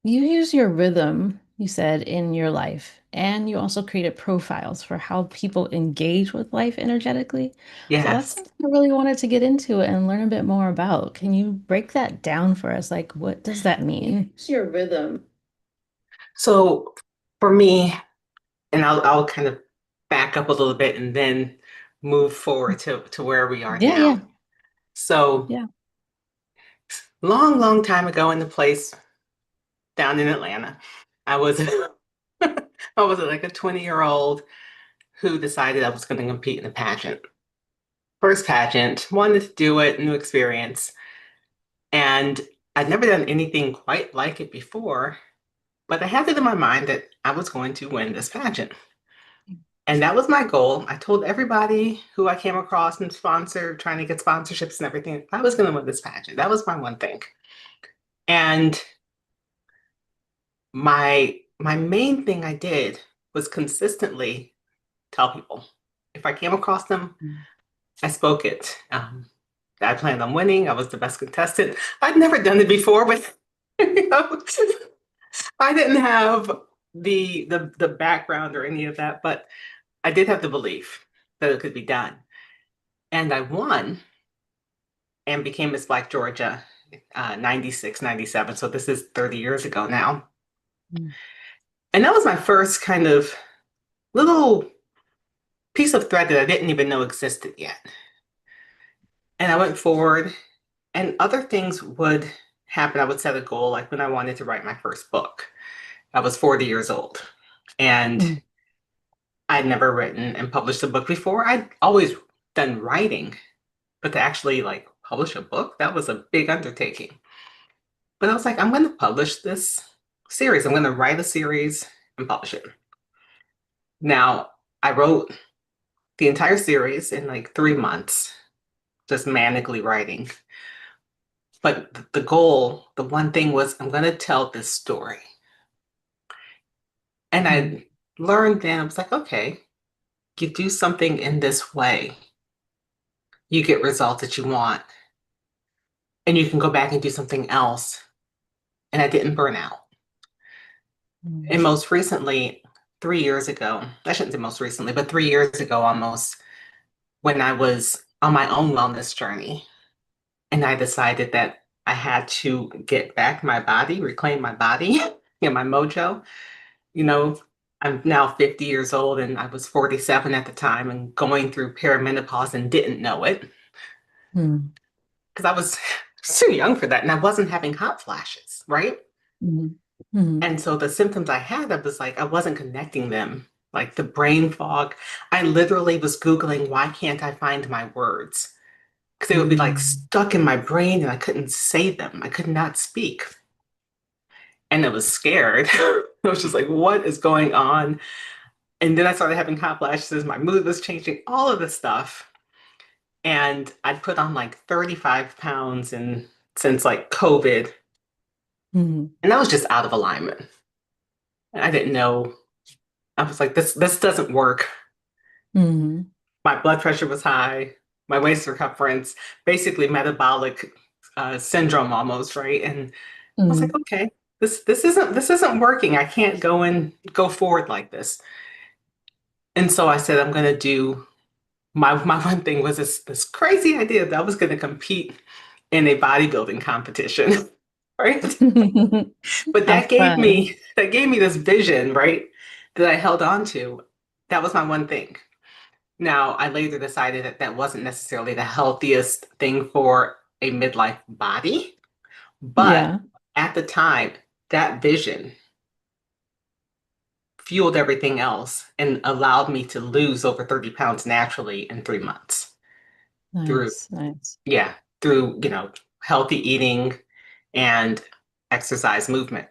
you use your rhythm, you said, in your life, and you also created profiles for how people engage with life energetically. So that's Yes. something I really wanted to get into and learn a bit more about. Can you break that down for us? Like, what does that mean? Use your rhythm. So for me, and I'll kind of back up a little bit and then move forward to where we are Yeah, yeah, now. So yeah. long, long time ago in the place down in Atlanta, I was I was like a 20-year-old who decided I was going to compete in a pageant. First pageant, wanted to do it, new experience. And I'd never done anything quite like it before, but I had it in my mind that I was going to win this pageant. And that was my goal. I told everybody who I came across and sponsored, trying to get sponsorships and everything, I was going to win this pageant. That was my one thing. And my main thing I did was consistently tell people. If I came across them, I spoke it. I planned on winning. I was the best contestant. I'd never done it before, but you know, I didn't have the background or any of that, but I did have the belief that it could be done. And I won and became Miss Black Georgia 96, 97. So this is 30 years ago now. Mm. And that was my first kind of little piece of thread that I didn't even know existed yet. And I went forward, and other things would happen. I would set a goal, like when I wanted to write my first book. I was 40 years old, and Mm. I'd never written and published a book before. I'd always done writing, but to actually like publish a book, that was a big undertaking. But I was like, I'm going to publish this series. I'm going to write a series and publish it. Now, I wrote the entire series in like 3 months, just manically writing. But the goal, the one thing was, I'm going to tell this story. And Mm. I learned then, I was like, okay, you do something in this way, you get results that you want, and you can go back and do something else. And I didn't burn out. Mm. And most recently, 3 years ago, I shouldn't say most recently, but 3 years ago almost, when I was on my own wellness journey, and I decided that I had to get back my body, reclaim my body and my mojo. You know, I'm now 50 years old and I was 47 at the time and going through perimenopause and didn't know it Mm. because I was too young for that and I wasn't having hot flashes, right? Mm. Mm. And so the symptoms I had, I was like, I wasn't connecting them, like the brain fog. I literally was Googling, why can't I find my words? Because they would be like Mm. stuck in my brain and I couldn't say them. I could not speak. And I was scared. I was just like, what is going on? And then I started having hot flashes. My mood was changing, all of this stuff. And I'd put on like 35 pounds and since like COVID. Mm. And I was just out of alignment. And I didn't know. I was like, this doesn't work. Mm. My blood pressure was high, my waist circumference, basically metabolic syndrome almost, right? And I was like, Mm. okay, this isn't working. I can't go forward like this. And so I said, I'm gonna do my one thing was this crazy idea that I was gonna compete in a bodybuilding competition, right? But How fun. that gave me this vision, right? That I held on to. That was my one thing. Now, I later decided that that wasn't necessarily the healthiest thing for a midlife body, but Yeah. at the time, that vision fueled everything else and allowed me to lose over 30 pounds naturally in 3 months through, Nice, nice. yeah, through, healthy eating and exercise movement.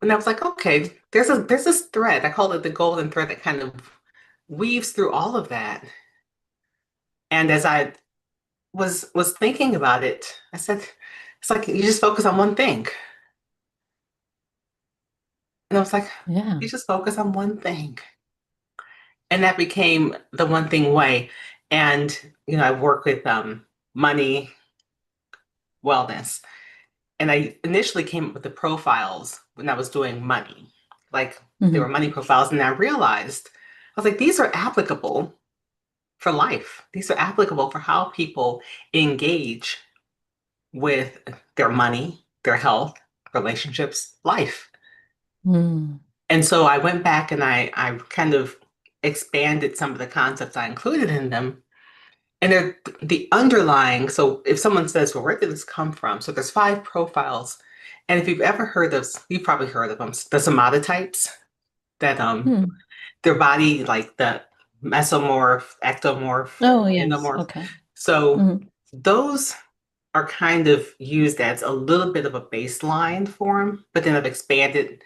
And I was like, okay, there's this thread. I call it the golden thread that kind of weaves through all of that. And as I was thinking about it, I said, it's like you just focus on one thing. And I was like, Yeah. you just focus on one thing. And that became the one thing way. And I work with money, wellness. And I initially came up with the profiles when I was doing money. Like they were Hmm. money profiles. And I realized, I was like, these are applicable for life. These are applicable for how people engage with their money, their health, relationships, life. Mm. And so I went back and I kind of expanded some of the concepts I included in them. And they're the underlying, so if someone says, well, where did this come from? So there's 5 profiles. And if you've ever heard of, you've probably heard of them, the somatotypes, that Hmm. their body, like the mesomorph, ectomorph, Oh, yes. endomorph. Okay. So Hmm. those are kind of used as a little bit of a baseline for them, but then I've expanded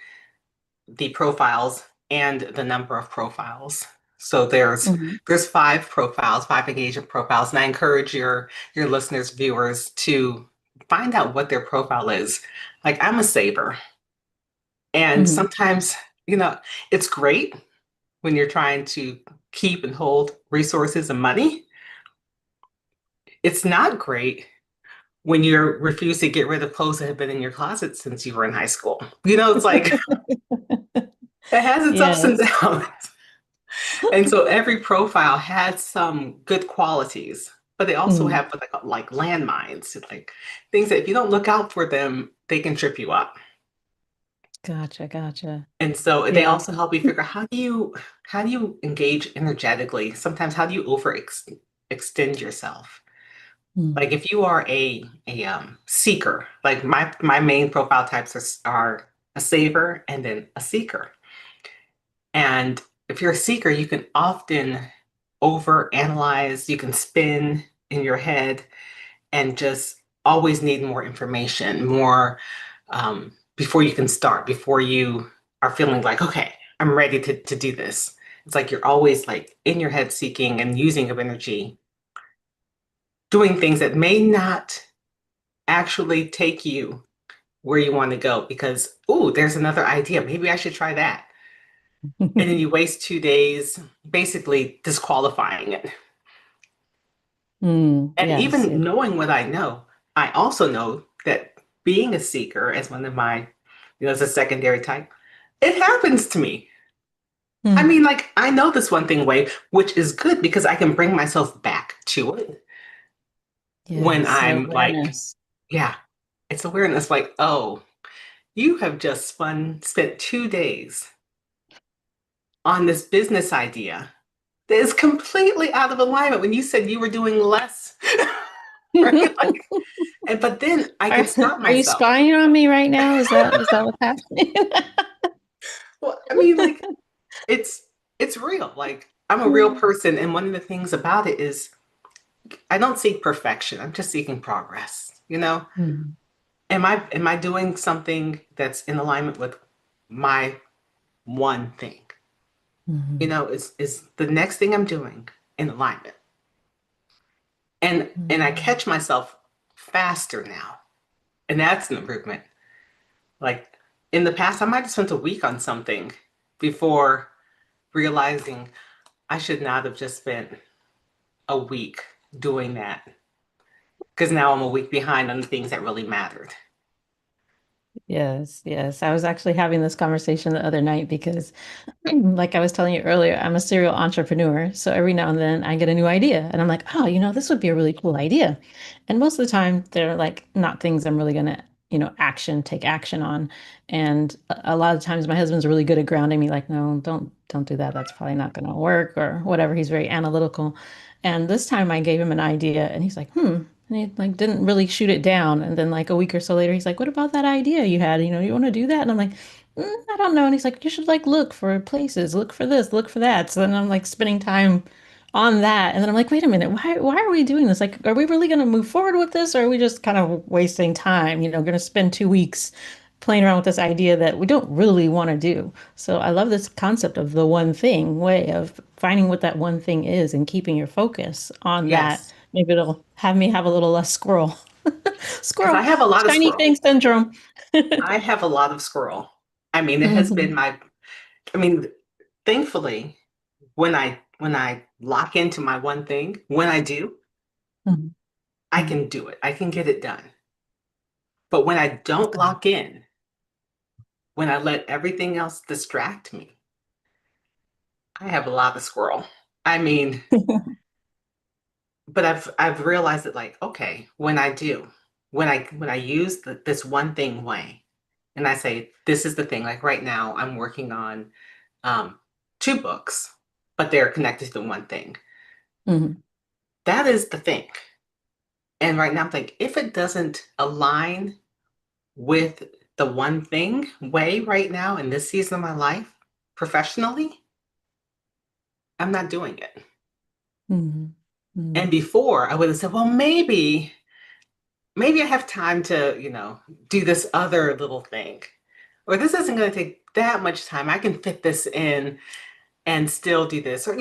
the profiles and the number of profiles. So Hmm. there's 5 profiles, 5 engagement profiles, and I encourage your listeners, viewers to find out what their profile is. Like I'm a saver, and Hmm. sometimes, you know, it's great when you're trying to keep and hold resources and money. It's not great when you're refused to get rid of clothes that have been in your closet since you were in high school. You know, it's like it has its ups and Yes. downs. And so every profile has some good qualities, but they also Mm. have like landmines, like things that if you don't look out for them, they can trip you up. Gotcha. Gotcha. And so they Yeah. also help you figure out how do you engage energetically? Sometimes how do you extend yourself? Mm. Like if you are a seeker, like my main profile types are a saver and then a seeker. And if you're a seeker, you can often overanalyze, you can spin in your head and just always need more information, more before you can start, before you are feeling like, okay, I'm ready to do this. It's like you're always like in your head seeking and using of energy, doing things that may not actually take you where you want to go because, oh, there's another idea. Maybe I should try that. And then you waste 2 days basically disqualifying it. Mm. And Yes. even Yes. knowing what I know, I also know that being a seeker, as one of my, as a secondary type, it happens to me. I Mm. mean, like, I know this one thing way, which is good because I can bring myself back to it when Yes. The I'm like, awareness. yeah, it's awareness like, oh, you have just spent 2 days on this business idea that is completely out of alignment when you said you were doing less. Right? Like, and but then I Are, can stop are you myself. spying on me right now? Is that what's happening? Well, I mean, like it's it's real. Like I'm a real person, and one of the things about it is I don't seek perfection. I'm just seeking progress. You know, Mm. am I doing something that's in alignment with my one thing? You Mhm. know, is the next thing I'm doing in alignment? And I Mhm. catch myself faster now, and that's an improvement. Like in the past, I might have spent a week on something before realizing I should not have just spent a week doing that because now I'm a week behind on the things that really mattered. Yes, yes. I was actually having this conversation the other night because, like I was telling you earlier, I'm a serial entrepreneur. So every now and then I get a new idea and I'm like, oh, this would be a really cool idea. And most of the time they're like not things I'm really gonna, take action on. And a lot of times my husband's really good at grounding me, like, no, don't do that. That's probably not gonna work or whatever. He's very analytical. And this time I gave him an idea and he's like, hmm. And he like didn't really shoot it down. And then like a week or so later, he's like, what about that idea you had? You want to do that? And I'm like, I don't know. And he's like, you should like look for places, look for this, look for that. So then I'm like spending time on that. And then I'm like, wait a minute, why are we doing this? Like, are we really going to move forward with this? Or are we just kind of wasting time, going to spend 2 weeks playing around with this idea that we don't really want to do? So I love this concept of the one thing way of finding what that one thing is and keeping your focus on that. Yes, Maybe it'll have me have a little less squirrel, because I squirrel, have a lot of shiny squirrel. thing syndrome. I have a lot of squirrel. I mean, it has been Mhm. my, I mean, thankfully, when I lock into my one thing, when I do, Mhm. I Mhm. can do it. I can get it done. But when I don't Okay. lock in, when I let everything else distract me, I have a lot of squirrel. I mean, but I've realized that like, okay, when I do, when I use this one thing way, and I say, this is the thing, like right now I'm working on um, two books, but they're connected to one thing. Mhm. That is the thing. And right now I'm thinking, if it doesn't align with the one thing way right now in this season of my life, professionally, I'm not doing it. Mhm. And Mhm. before I would have said, well, maybe I have time to, do this other little thing. Or this isn't going to take that much time. I can fit this in and still do this. Or,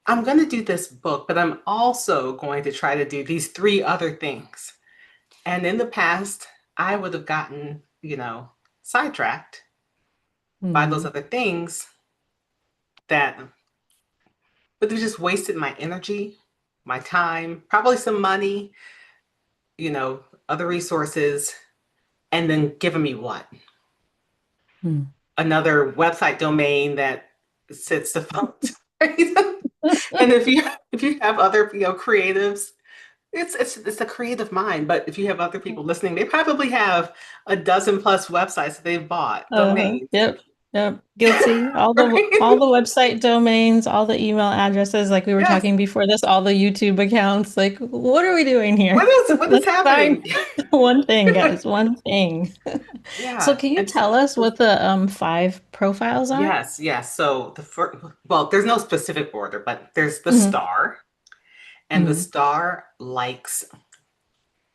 I'm going to do this book, but I'm also going to try to do these three other things. And in the past, I would have gotten, sidetracked by those Mhm. other things that, but they just wasted my energy, my time, probably some money, other resources, and then giving me what? Mhm. Another website domain that sits the phone. Right? And if you have other creatives, it's a creative mind. But if you have other people listening, they probably have a dozen plus websites that they've bought Uh-huh. domains, Yep. Yep. Guilty. All right? the website domains, all the email addresses, like we were Yes. talking before this, all the YouTube accounts. Like, what are we doing here? What is Let's find happening? one thing, guys. One thing. So Yeah. can you And tell us what the five profiles are? yes, yes. So the first, well, there's no specific order, but there's the Hmm. star, and the Hmm. star likes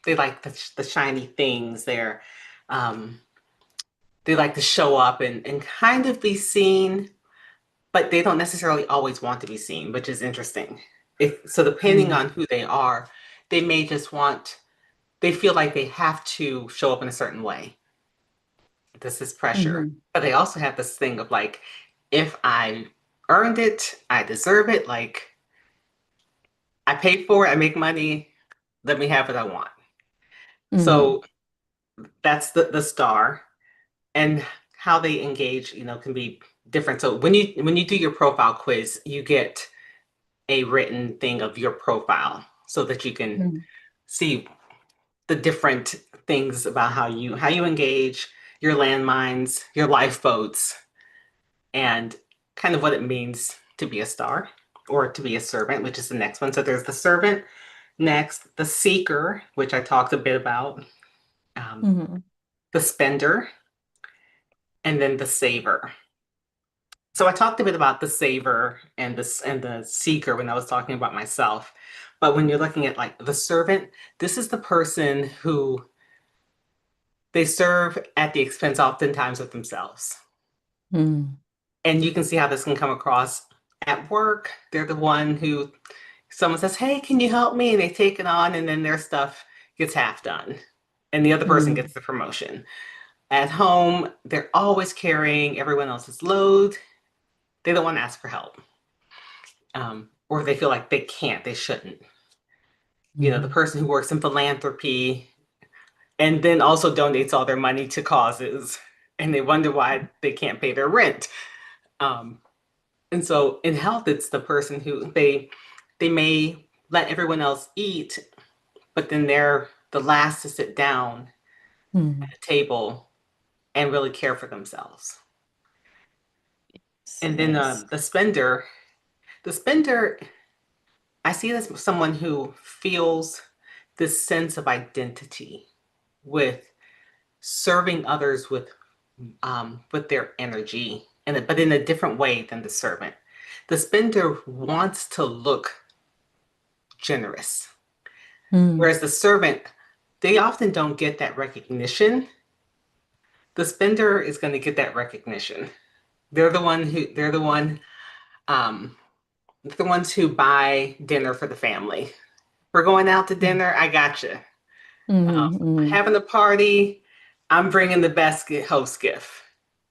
they like the shiny things. Um, they like to show up and kind of be seen, but they don't necessarily always want to be seen, which is interesting. So depending Hmm. on who they are, they may just they feel like they have to show up in a certain way. This is pressure. Hmm. But they also have this thing of like, if I earned it, I deserve it. Like, I paid for it, I make money, let me have what I want. Hmm. So that's the star. And how they engage, can be different. So when you do your profile quiz, you get a written thing of your profile so that you can Hmm. see the different things about how you engage, your landmines, your lifeboats, and kind of what it means to be a star or to be a servant, which is the next one. So there's the servant, next the seeker, which I talked a bit about, um, Hmm. the spender, and then the saver. So I talked a bit about the saver and the seeker when I was talking about myself. But when you're looking at like the servant, this is the person who they serve at the expense oftentimes of themselves. Hmm. And you can see how this can come across at work. They're the one who someone says, "Hey, can you help me?" And they take it on, and then their stuff gets half done, and the other person Hmm. gets the promotion. At home, they're always carrying everyone else's load. They don't want to ask for help, or they feel like they can't, they shouldn't. The Hmm. person who works in philanthropy and then also donates all their money to causes, and they wonder why they can't pay their rent. Um, and so in health, it's the person who they may let everyone else eat, but then they're the last to sit down at Hmm. a table and really care for themselves. And then Yes. the spender, I see it as someone who feels this sense of identity with serving others with their energy, but in a different way than the servant. The spender wants to look generous, Hmm. whereas the servant, they often don't get that recognition. The spender is going to get that recognition. Um, they're the ones who buy dinner for the family. We're going out to dinner. I got you. Hmm. Hmm. Having a party. I'm bringing the best host gift.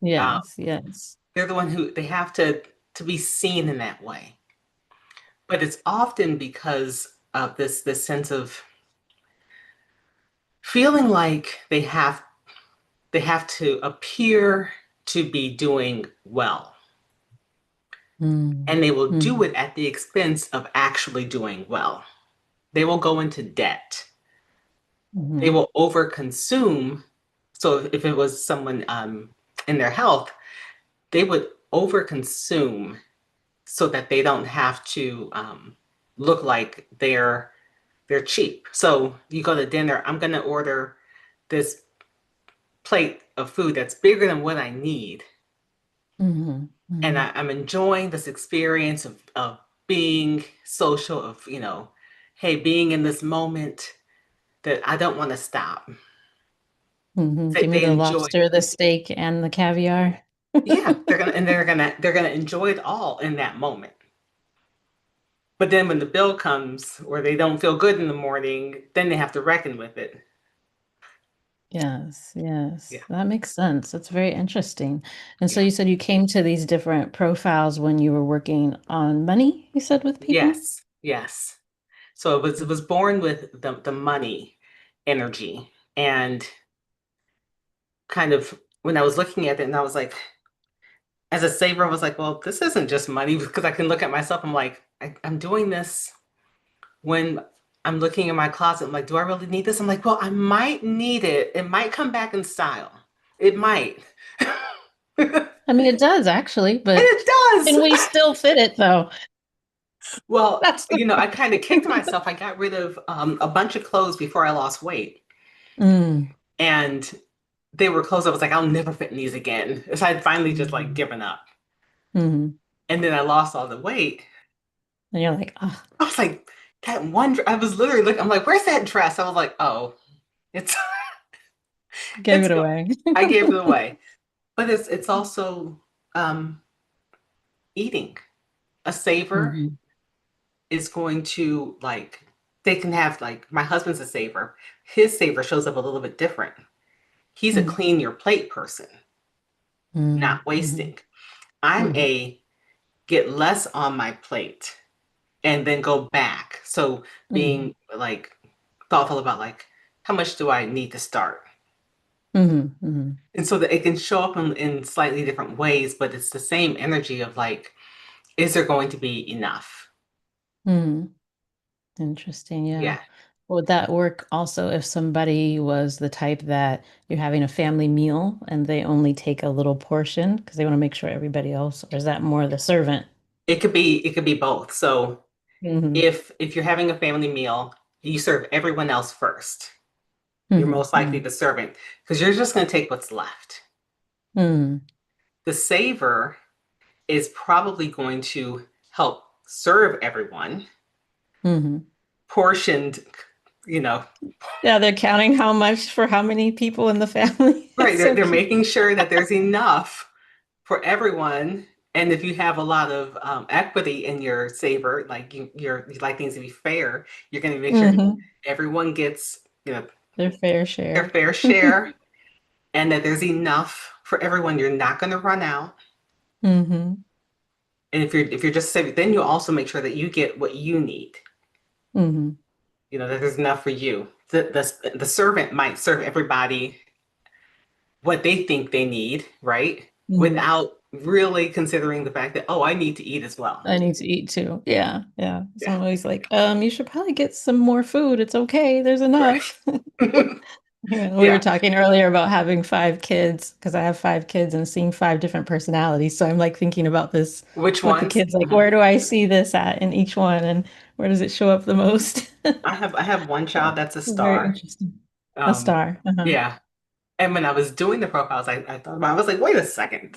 Um, Yes. Yes. they're the one who they have to be seen in that way. But it's often because of this sense of feeling like they have to appear to be doing well, Mm, and they will do mm, it at the expense of actually doing well. They will go into debt. They mhm, will overconsume. So if it was someone in their health, they would overconsume so that they don't have to look like they're cheap. So you go to dinner, I'm going to order this plate of food that's bigger than what I need. mhm, And mhm, I'm enjoying this experience of being social, of, hey, being in this moment that I don't want to stop. mhm. They, Give me they the enjoy lobster, the steak, and the caviar. Yeah, they're gonna enjoy it all in that moment. But then when the bill comes or they don't feel good in the morning, then they have to reckon with it. Yes, Yeah. yes, that makes sense. That's very interesting. And so Yeah. you said you came to these different profiles when you were working on money, you said with people? Yes. Yes. So it was born with the money energy. And kind of when I was looking at it and I was like, as a saver, I was like, well, this isn't just money because I can look at myself. I'm like, I'm doing this when I'm looking in my closet. I'm like, do I really need this? I'm like, well, I might need it. It might come back in style. It might. And I mean, it does actually, but it does. can we still fit it though? Well, That's the I kind of kicked myself. I got rid of a bunch of clothes before I lost weight. mm, And they were clothes I was like, I'll never fit in these again. So I'd finally just like mhm, given up. mhm. And then I lost all the weight. And you're like, oh, I was like, that one, I was literally looking, I'm like, where's that dress? I was like, oh, it's, gave it's it gone. away. I gave it away. But it's also um, eating. A saver Mhm, is going to like, they can have like, my husband's a saver. His saver shows up a little bit different. He's a mhm, clean your plate person, mhm, not mhm, wasting. I'm mhm, a get less on my plate and then go back. So mhm, being like thoughtful about like, how much do I need to start? mhm, mhm, And so that it can show up in slightly different ways, but it's the same energy of like, is there going to be enough? mhm. Interesting, yeah. Yeah. Would that work also if somebody was the type that you're having a family meal and they only take a little portion because they want to make sure everybody else, or is that more the servant? It could be both. So Hmm. if you're having a family meal, you serve everyone else first. You're Hmm. most likely the servant because you're just going to take what's left. Hmm. The saver is probably going to help serve everyone, Hmm. portioned, you know, Yeah, they're counting how much for how many people in the family. right. It's They're, so they're cute. making sure that there's enough for everyone. And if you have a lot of equity in your saver, like you like things to be fair, you're going to make sure Hmm. everyone gets, Their fair their share. fair share and that there's enough for everyone. You're not going to run out. Hmm. And if you're just saving, then you also make sure that you get what you need. Hmm. That there's enough for you. The servant might serve everybody what they think they need, right? Hmm. Without really considering the fact that, oh, I need to eat as well. I need to eat too. Yeah, yeah. So Yeah, I'm always like, you should probably get some more food. It's okay. There's right. enough. Yeah, we were Yeah. talking earlier about having 5 kids because I have 5 kids and seeing 5 different personalities. So I'm like thinking about this Which with the ones? kids, like Mhm. where do I see this at in each one and where does it show up the most? I have one child So that's a very star. interesting. A Um, star. Uh-huh. yeah. And when I was doing the profiles, I thought about, I was like, wait a second.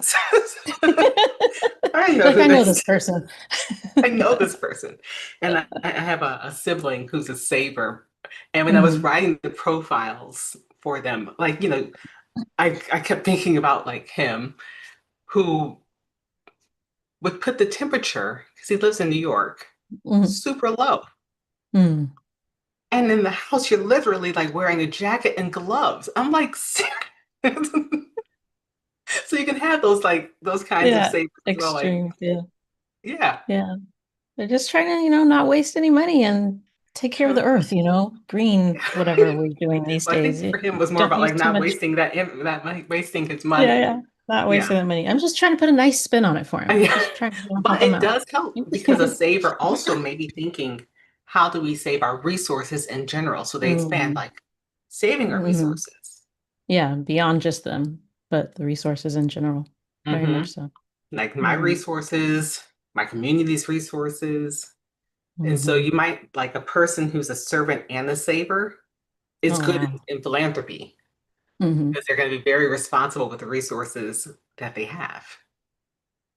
I know Like who I know this this person. I know this person. And I have a sibling who's a saver. And when I was Hmm. writing the profiles for them, like, I kept thinking about like him who would put the temperature, because he lives in New York, Hmm. super low. Hmm. And in the house, you're literally like wearing a jacket and gloves. I'm like, serious? So you can have those kinds of Yeah, savers as well. Like, extremes. Yeah. yeah, Yeah. They're just trying to, not waste any money and take care of the earth, green, whatever we're doing these Well, I days. think for him it was more Don't about use like too not much. wasting that money, wasting his Yeah, money. yeah. Not Yeah. wasting that money. I'm just trying to put a nice spin on it for him. Yeah. Just trying to help But him it out. does help because a saver also may be thinking, how do we save our resources in general? So they expand Mm, like saving our hmm. resources. Yeah, beyond just them, but the resources in general. Very Hmm. much so. Like my Mm, resources, my community's resources. And so hmm. you might like a person who's a servant and a saver is Oh, good wow. in philanthropy Hmm. because they're going to be very responsible with the resources that they have.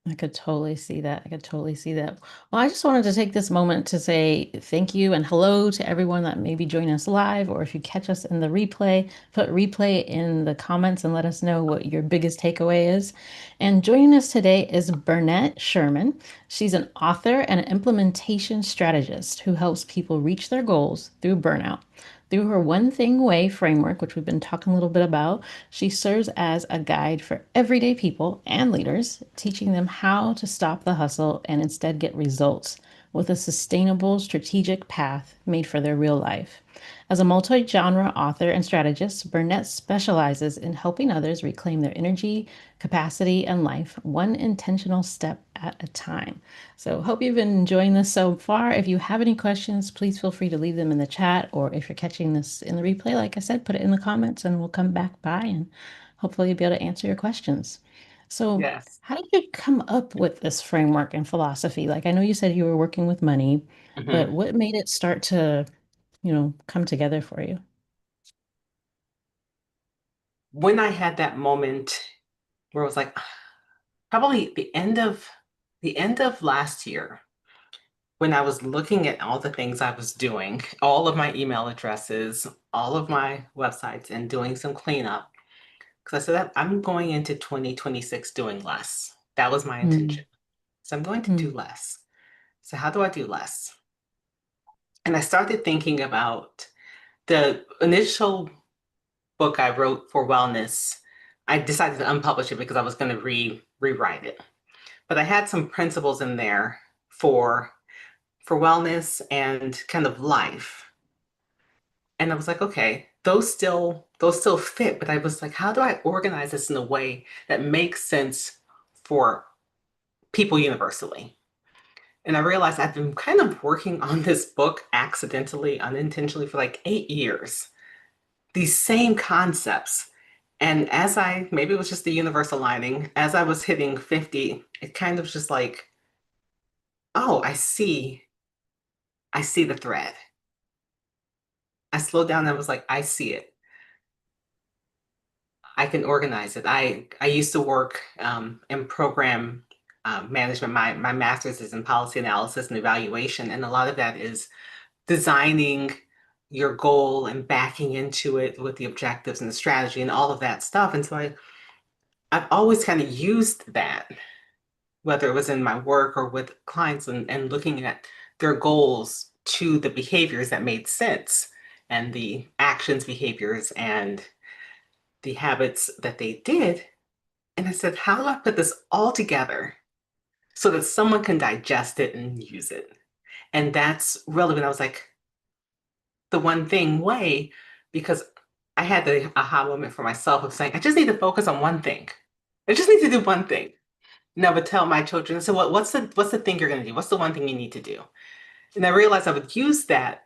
I could totally see that. I could totally see that. Well, I just wanted to take this moment to say thank you and hello to everyone that may be joining us live, or if you catch us in the replay, put replay in the comments and let us know what your biggest takeaway is. And joining us today is Bernette Sherman. She's an author and an implementation strategist who helps people reach their goals through burnout. Through her One Thing Way framework, which we've been talking a little bit about, she serves as a guide for everyday people and leaders, teaching them how to stop the hustle and instead get results with a sustainable, strategic path made for their real life. As a multi genre author and strategist, Burnett specializes in helping others reclaim their energy, capacity, and life one intentional step at a time. So, hope you've been enjoying this so far. If you have any questions, please feel free to leave them in the chat, or if you're catching this in the replay, like I said, put it in the comments and we'll come back by and hopefully be able to answer your questions. So, Yes. how did you come up with this framework and philosophy? Like, I know you said you were working with money, but Hmm. what made it start to, come together for you? When I had that moment where I was like, probably the end of last year, when I was looking at all the things I was doing, all of my email addresses, all of my websites, and doing some cleanup, because I said that I'm going into 2026 doing less. That was my Mm, intention. So I'm going to do mm, less. So how do I do less? And I started thinking about the initial book I wrote for wellness. I decided to unpublish it because I was going to rewrite it. But I had some principles in there for for wellness and kind of life. And I was like, okay, those still fit, but I was like, how do I organize this in a way that makes sense for people universally? And I realized I've been kind of working on this book accidentally, unintentionally for like 8 years. These same concepts. And as maybe it was just the universe aligning, as I was hitting 50, it kind of just like, oh, I see the thread. I slowed down and I was like, I see it. I can organize it. I used to work in program management. My master's is in policy analysis and evaluation, and a lot of that is designing your goal and backing into it with the objectives and the strategy and all of that stuff. And so I've always kind of used that, whether it was in my work or with clients and looking at their goals to the behaviors that made sense and the actions, behaviors, and the habits that they did. And I said, how do I put this all together so that someone can digest it and use it? And that's relevant. I was like, the one thing way, because I had the aha moment for myself of saying, I just need to focus on one thing. I just need to do one thing. And I would tell my children, so what's the thing you're gonna do? What's the one thing you need to do? And I realized I would use that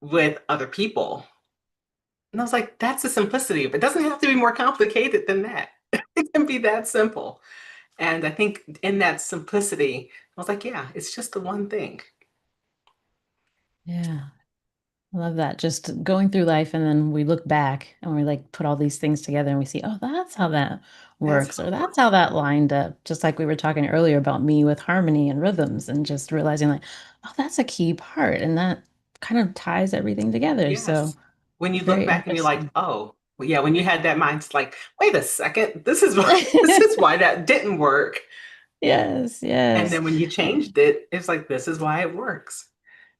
with other people. And I was like, that's the simplicity of it. It doesn't have to be more complicated than that. It can be that simple. And I think in that simplicity, I was like, yeah, it's just the one thing. yeah. I love that. Just going through life and then we look back and we like put all these things together and we see, oh, that's how that That's works, how or it that's works. how that lined up. Just like we were talking earlier about me with harmony and rhythms and just realizing like, oh, that's a key part. And that kind of ties everything together. So Yes. When you look very back and you're like, interesting. oh, well, yeah, when you had that mind, it's like, wait a second, this is why this is why that didn't work. Yes, And yes. then when you changed it, it's like this is why it works.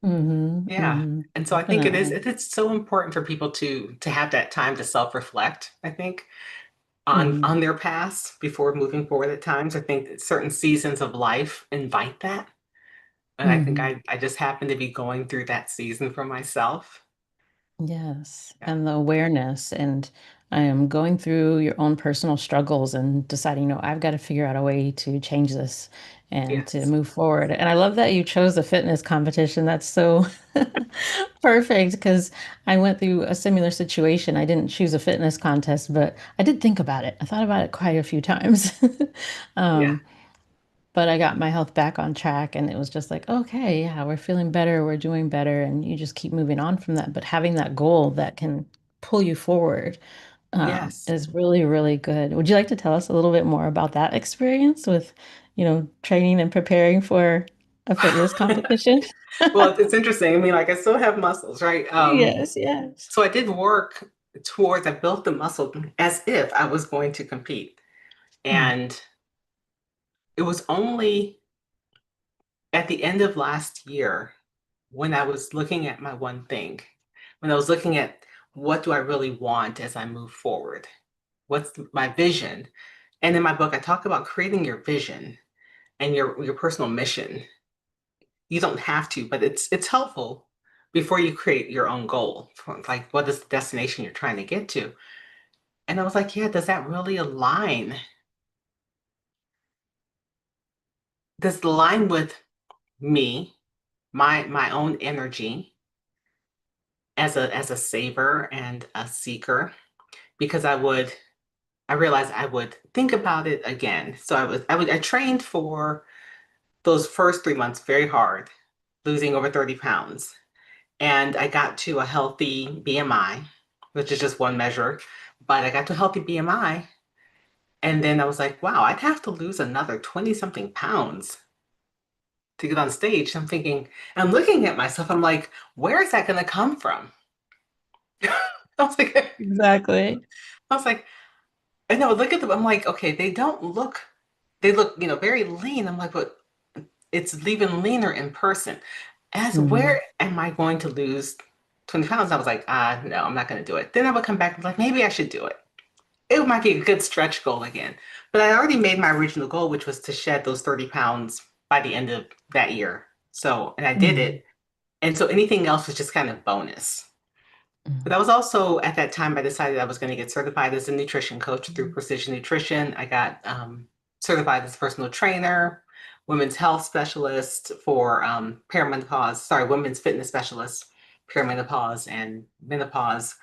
Mm-hmm, Yeah. mm-hmm. And so I think it is Definitely. it's so important for people to have that time to self-reflect, I think, Mm-hmm. on their past before moving forward at times. I think that certain seasons of life invite that. And I think Hmm. I just happened to be going through that season for myself. Yes, Yeah. and the awareness, and I am going through your own personal struggles and deciding, no, I've got to figure out a way to change this and to Yes. move forward. And I love that you chose a fitness competition. That's so perfect because I went through a similar situation. I didn't choose a fitness contest, but I did think about it. I thought about it quite a few times. Yeah. Um, but I got my health back on track and it was just like, okay, yeah, we're feeling better, we're doing better, and you just keep moving on from that. But having that goal that can pull you forward Yes. is really, really good. Would you like to tell us a little bit more about that experience with, training and preparing for a fitness competition? Well, it's interesting. I mean, like I still have muscles, right? Yes, yes. So I did work towards, I built the muscle as if I was going to compete. Mm, And it was only at the end of last year when I was looking at my one thing, when I was looking at what do I really want as I move forward? What's my vision? And in my book, I talk about creating your vision and your personal mission. You don't have to, but it's helpful before you create your own goal. Like, what is the destination you're trying to get to? And I was like, yeah, does that really align? Does it align with me, my own energy as a saver and a seeker? Because I realized I would think about it again. So I trained for those first 3 months very hard, losing over 30 pounds. And I got to a healthy BMI, which is just one measure, but I got to a healthy BMI. And then I was like, wow, I'd have to lose another 20 something pounds to get on stage. I'm thinking, I'm looking at myself, I'm like, where is that going to come from? I was like, exactly. I was like, I know, look at them. I'm like, okay, they look, very lean. I'm like, but it's even leaner in person. As Hmm. where am I going to lose 20 pounds? I was like, no, I'm not going to do it. Then I would come back and be like, maybe I should do it. It might be a good stretch goal again. But I already made my original goal, which was to shed those 30 pounds by the end of that year. So, and I did Hmm. it. And so anything else was just kind of bonus. But I Hmm. was also at that time, I decided I was going to get certified as a nutrition coach through Precision Nutrition. I got certified as a personal trainer, women's health specialist for perimenopause, sorry, women's fitness specialist, perimenopause and menopause,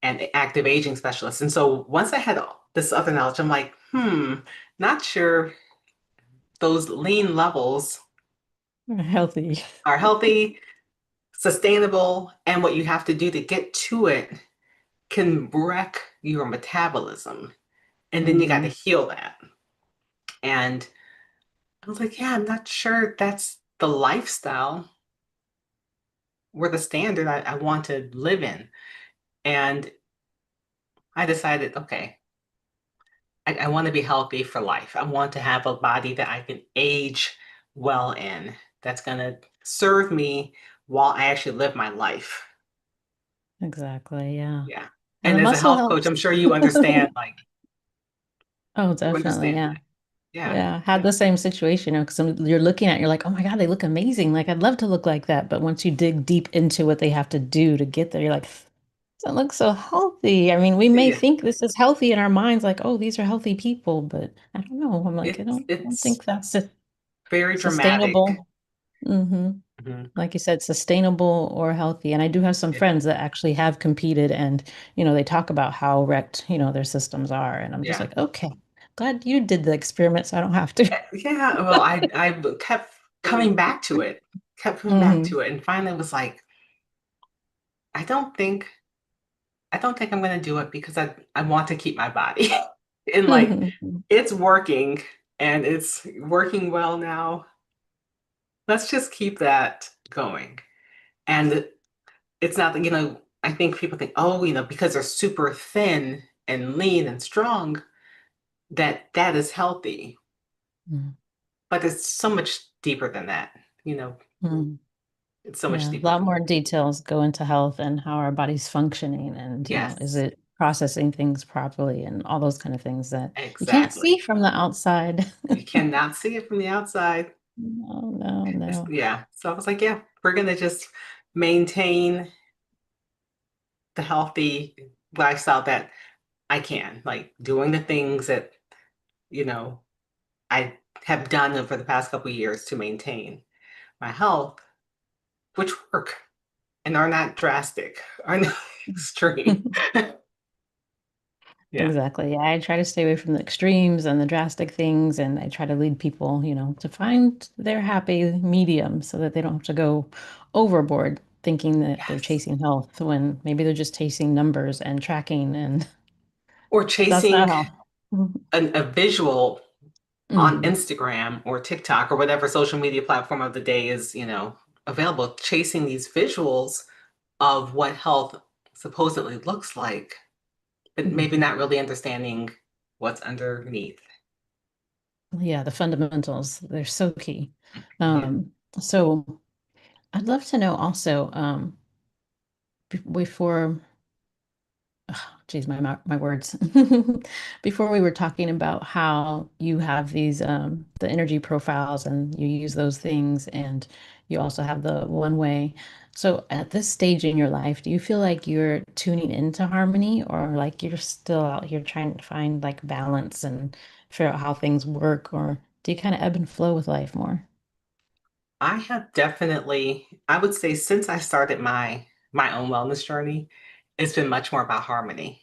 and active aging specialist. And so once I had this other knowledge, I'm like, not sure those lean levels Healthy. are healthy, sustainable, and what you have to do to get to it can wreck your metabolism. And then you got to Hmm. heal that. And I was like, yeah, I'm not sure that's the lifestyle or the standard I want to live in. And I decided, okay, I want to be healthy for life. I want to have a body that I can age well in, that's going to serve me while I actually live my life. Exactly, yeah. Yeah. And the And as a muscle health coach, helps. I'm sure you understand, like, Oh, you definitely, understand yeah. that. Yeah. Yeah, had the same situation, because you're looking at, you're like, oh my God, they look amazing. Like, I'd love to look like that. But once you dig deep into what they have to do to get there, you're like, doesn't look so healthy. I mean, we may Yeah. think this is healthy in our minds, like, oh, these are healthy people, but I don't know. I'm like, I don't It's think that's very dramatic. sustainable. Hmm. Mhm. Like you said, sustainable or healthy. And I do have some Yeah. friends that actually have competed and, they talk about how wrecked, their systems are. And I'm just Yeah. like, okay, glad you did the experiment so I don't have to. Yeah, well, I kept coming back to it, kept coming back Hmm. to it, and finally was like, I don't think I'm gonna do it because I want to keep my body. And like Hmm. it's working and it's working well now. Let's just keep that going. And it's not that, I think people think, oh, because they're super thin and lean and strong, that is healthy. But it's so much deeper than that, you know, Hmm. it's so much Yeah, a deeper lot than more that. details go into health and how our body's functioning and, is Yes, it processing things properly and all those kind of things that you can't see exactly. from the outside. You cannot see it from the outside. No, no, no. Yeah. So I was like, yeah, we're gonna just maintain the healthy lifestyle that I can, like doing the things that, you know, I have done over the past couple of years to maintain my health, which work and are not drastic, are not extreme. Yeah. Exactly. Yeah, I try to stay away from the extremes and the drastic things, and I try to lead people, to find their happy medium so that they don't have to go overboard thinking that they're Yes. chasing health when maybe they're just chasing numbers and tracking, and Or that's not chasing health. a visual on Mm-hmm. Instagram or TikTok or whatever social media platform of the day is, available, chasing these visuals of what health supposedly looks like, but maybe Hmm. not really understanding what's underneath. Yeah, the fundamentals, they're so key. Yeah. So I'd love to know also, before geez, my words. Before we were talking about how you have these the energy profiles and you use those things and you also have the one way. So at this stage in your life, do you feel like you're tuning into harmony or like you're still out here trying to find like balance and figure out how things work, or do you kind of ebb and flow with life more? I have definitely, I would say since I started my own wellness journey, it's been much more about harmony,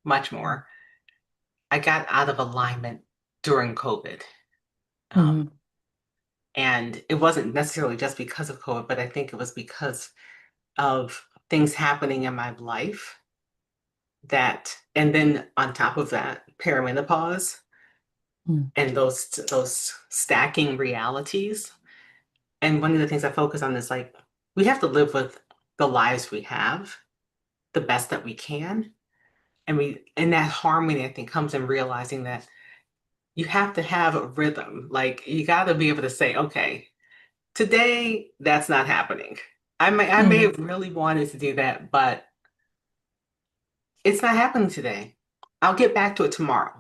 much more. I got out of alignment during COVID. Um, Hmm. and it wasn't necessarily just because of COVID, but I think it was because of things happening in my life that, and then on top of that, perimenopause and those stacking realities. And one of the things I focus on is like we have to live with the lives we have, the best that we can. And that harmony, I think, comes in realizing that you have to have a rhythm. Like you got to be able to say, okay, today that's not happening. I may Hmm. have really wanted to do that, but it's not happening today. I'll get back to it tomorrow.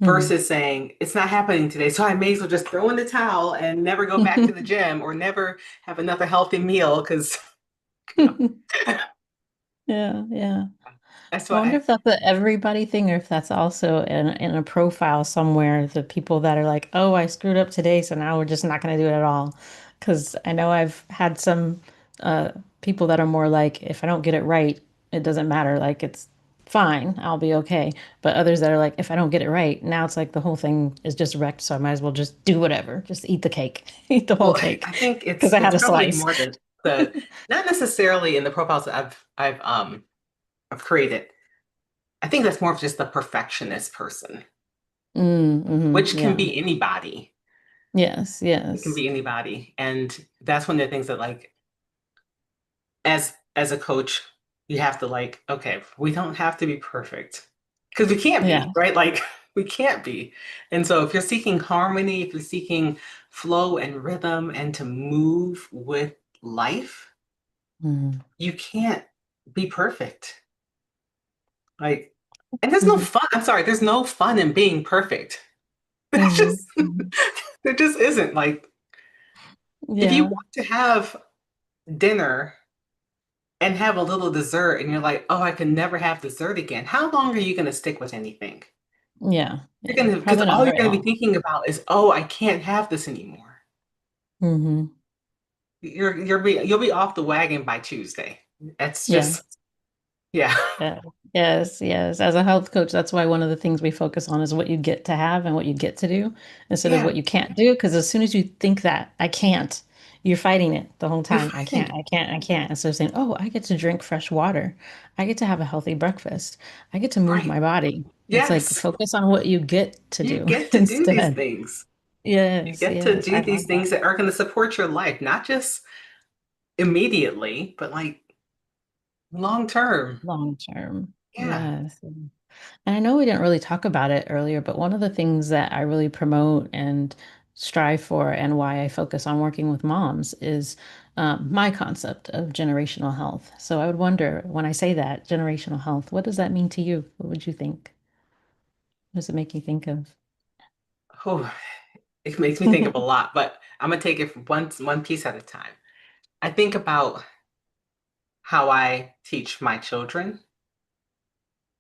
Hmm. Versus saying it's not happening today, so I may as well just throw in the towel and never go back to the Hmm. gym or never have another healthy meal because Yeah, yeah. that's I what wonder I. if that's a everybody thing or if that's also in a profile somewhere, the people that are like, oh, I screwed up today, so now we're just not going to do it at all. Because I know I've had some people that are more like, if I don't get it right, it doesn't matter. Like, it's fine, I'll be okay. But others that are like, if I don't get it right, now it's like the whole thing is just wrecked, so I might as well just do whatever. Just eat the cake, eat the whole Well, cake I think because it's I had it's a probably slice. more the not necessarily in the profiles that I've created. I think that's more of just the perfectionist person, which can Yeah. be anybody. Yes, It can yes. be anybody, and that's one of the things that like as a coach, you have to like, okay, we don't have to be perfect because we can't Yeah. be, right? Like we can't be. And so if you're seeking harmony, if you're seeking flow and rhythm and to move with life, Mhm. you can't be perfect. Like, and there's no Mhm. fun. I'm sorry, there's no fun in being perfect. There's Mhm. just Mhm. there just isn't. Like, if you Yeah. want to have dinner and have a little dessert and you're like, oh, I can never have dessert again, how long are you going to stick with anything? Yeah. You're Yeah. going to, because Probably not all you're very going to be long. thinking about is, oh, I can't have this anymore. Hmm. You'll be off the wagon by Tuesday. That's Yeah. just, yeah. Yeah. Yes. Yes. As a health coach, that's why one of the things we focus on is what you get to have and what you get to do instead of Yeah, what you can't do. Because as soon as you think that I can't, you're fighting it the whole you're time. I fighting. can't, I can't, I can't. Instead of saying, oh, I get to drink fresh water. I get to have a healthy breakfast. I get to move Right. my body. It's like Yes. focus on what you get to You do get to do these instead. things. You Yes. get to Yes. I do these love that. things that are going to support your life, not just immediately, but like long term. Long term. Yeah. Yes. And I know we didn't really talk about it earlier, but one of the things that I really promote and strive for, and why I focus on working with moms, is my concept of generational health. So I would wonder, when I say that, generational health, what does that mean to you? What would you think? What does it make you think of? Oh, It makes me think of a lot, but I'm gonna take it from one piece at a time. I think about how I teach my children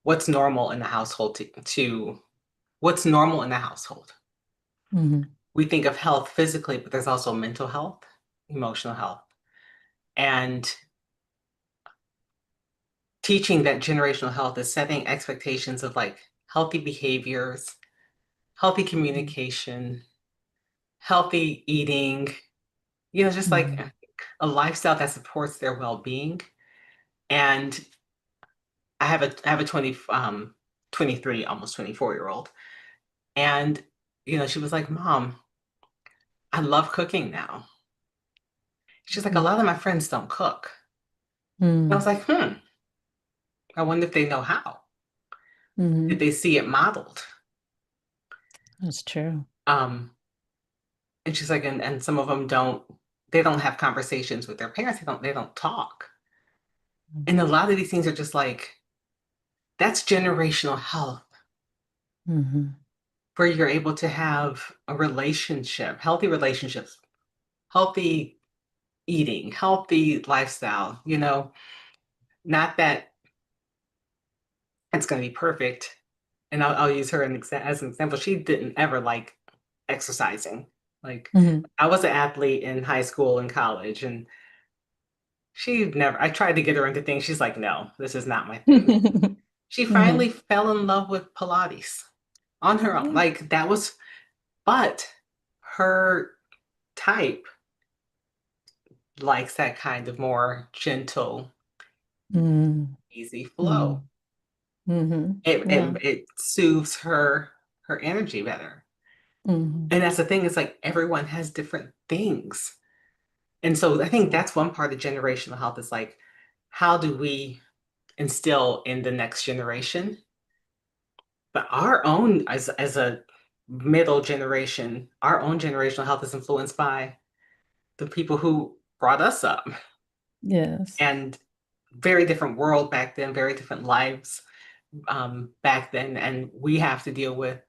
what's normal in the household to what's normal in the household. Hmm. We think of health physically, but there's also mental health, emotional health, and teaching that generational health is setting expectations of like healthy behaviors, healthy communication, healthy eating, just like Hmm. a lifestyle that supports their well-being. And I have a 23, almost 24-year-old. And, she was like, Mom, I love cooking now. She's like, a lot of my friends don't cook. And I was Mm-hmm. like, I wonder if they know how. Did Hmm. they see it modeled? That's true. Um, and she's like, and some of them they don't have conversations with their parents. They don't talk. And a lot of these things are just like, that's generational health, Hmm. where you're able to have a relationship, healthy relationships, healthy eating, healthy lifestyle, not that it's going to be perfect. And I'll use her as an example. She didn't ever like exercising. Like, Hmm. I was an athlete in high school and college, and I tried to get her into things. She's like, no, this is not my thing. She finally Hmm. fell in love with Pilates on her own. Like, but her type likes that kind of more gentle, Mm-hmm. easy flow. Hmm. It, Yeah. it, it soothes her energy better. Hmm. And that's the thing, is like everyone has different things. And so I think that's one part of generational health is like, how do we instill in the next generation? But our own, as a middle generation, our own generational health is influenced by the people who brought us up. Yes. And very different world back then, very different lives back then. And we have to deal with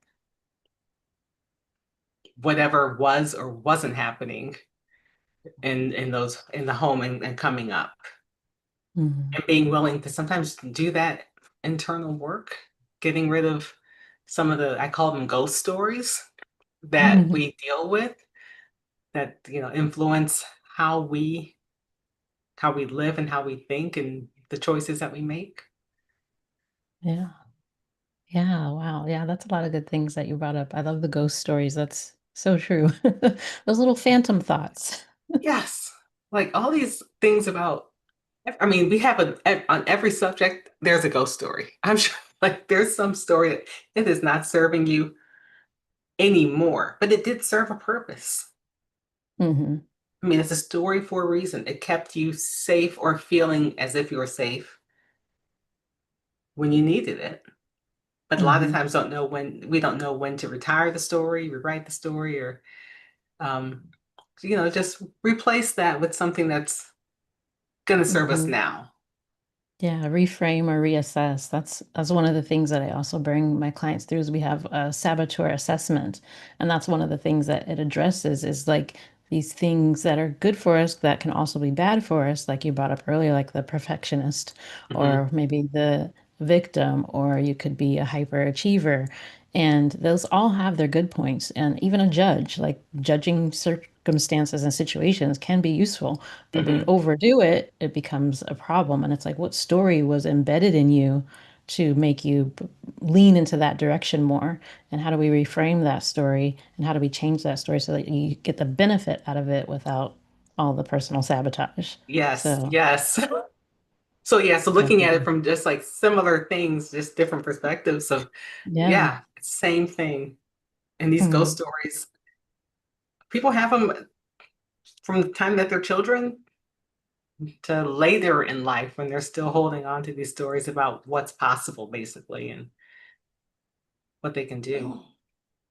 whatever was or wasn't happening in the home and coming up. Hmm. And being willing to sometimes do that internal work, getting rid of some of I call them ghost stories that Hmm. we deal with that, influence how we live and how we think and the choices that we make. Yeah. Yeah. Wow. Yeah. That's a lot of good things that you brought up. I love the ghost stories. That's so true. Those little phantom thoughts. Yes. Like all these things about, I mean, we have on every subject, there's a ghost story. I'm sure like there's some story that it is not serving you anymore, but it did serve a purpose. Hmm. I mean, it's a story for a reason. It kept you safe or feeling as if you were safe when you needed it. But a lot of Hmm. times we don't know when to retire the story, rewrite the story, or um, just replace that with something that's going to serve us Hmm. now. Yeah, reframe or reassess. That's one of the things that I also bring my clients through is we have a saboteur assessment. And that's one of the things that it addresses is like these things that are good for us that can also be bad for us, like you brought up earlier, like the perfectionist Hmm. or maybe the victim, or you could be a hyperachiever. And those all have their good points. And even a judge, like judging circumstances and situations can be useful. But when you Hmm. overdo it, it becomes a problem. And it's like, what story was embedded in you to make you lean into that direction more? And how do we reframe that story? And how do we change that story so that you get the benefit out of it without all the personal sabotage? Yes, So, yes. So yeah, so looking at it definitely. from just like similar things, just different perspectives of, Yeah. yeah, same thing. And these ghost Mhm. stories, people have them from the time that they're children to later in life when they're still holding on to these stories about what's possible, basically, and what they can do.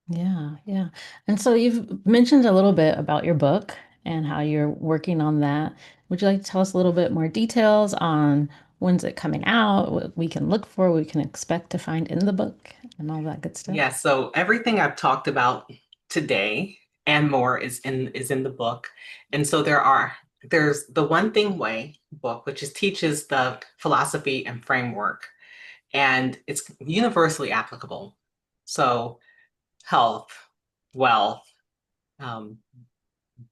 Yeah, yeah. And so you've mentioned a little bit about your book and how you're working on that. Would you like to tell us a little bit more details on when's it coming out, what we can look for, what we can expect to find in the book, and all that good stuff? Yeah, so everything I've talked about today and more is in the book. And so there's the One Thing Way book, which is teaches the philosophy and framework, and it's universally applicable. So health, wealth, um,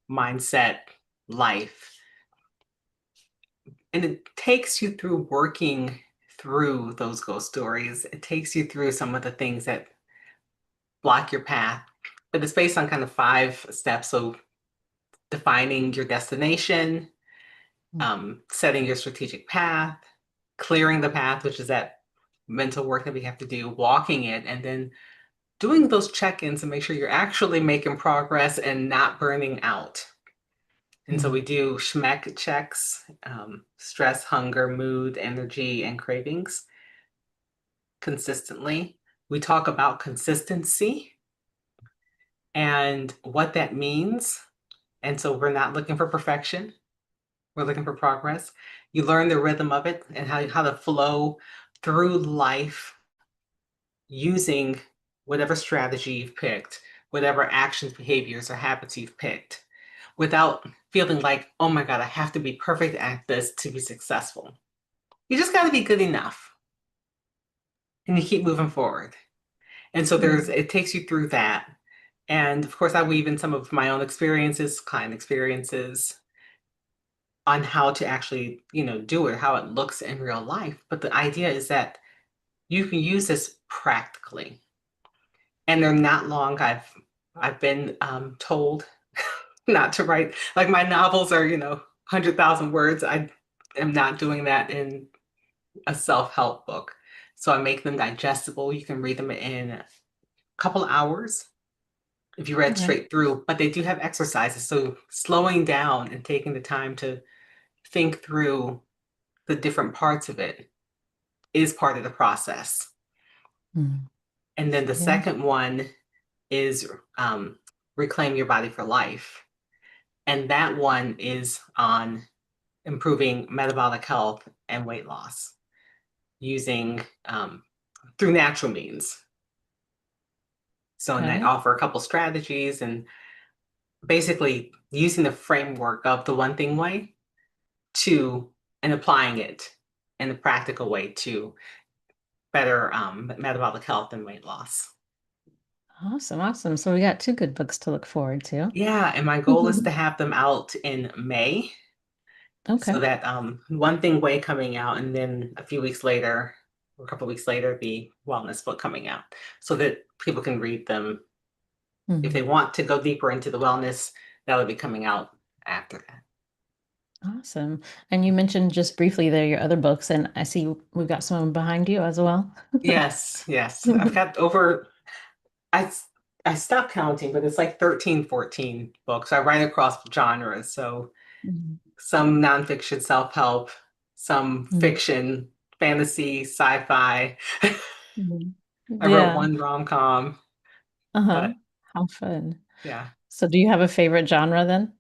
mindset, life. And it takes you through working through those ghost stories. It takes you through some of the things that block your path. But it's based on kind of 5 steps. So defining your destination, setting your strategic path, clearing the path, which is that mental work that we have to do, walking it, and then doing those check-ins to make sure you're actually making progress and not burning out. And so we Mm. do SHMEC checks, stress, hunger, mood, energy, and cravings consistently. We talk about consistency and what that means. And so we're not looking for perfection. We're looking for progress. You learn the rhythm of it and how to flow through life using whatever strategy you've picked, whatever actions, behaviors, or habits you've picked, without feeling like, oh my God, I have to be perfect at this to be successful. You just got to be good enough and you keep moving forward. And so Mm. it takes you through that. And of course, I weave in some of my own experiences, client experiences on how to actually, do it, how it looks in real life. But the idea is that you can use this practically. And they're not long. I've been told not to write like my novels are, 100,000 words. I am not doing that in a self-help book. So I make them digestible. You can read them in a couple hours if you read Okay. straight through, but they do have exercises. So slowing down and taking the time to think through the different parts of it is part of the process. Mm. And then the Yeah. second one is Reclaim Your Body for Life. And that one is on improving metabolic health and weight loss using through natural means. So, and I Okay. offer a couple strategies and basically using the framework of the One Thing Way to and applying it in a practical way to better metabolic health and weight loss. Awesome. Awesome. So we got two good books to look forward to. Yeah, and my goal is to have them out in May. So Okay. that One Thing Way coming out, and then a few weeks later, or a couple of weeks later, the wellness book coming out, so that people can read them. If they Mhm. want to go deeper into the wellness, that'll be coming out after that. Awesome. And you mentioned just briefly there your other books, and I see we've got some of them behind you as well. Yes, yes. I've got I, I stopped counting, but it's like 13, 14 books. I write across genres. So Mhm. some nonfiction self-help, some Mhm. fiction, fantasy, sci-fi. Mhm. I wrote Yeah. one rom-com, Uh-huh. but How fun. yeah. So do you have a favorite genre then?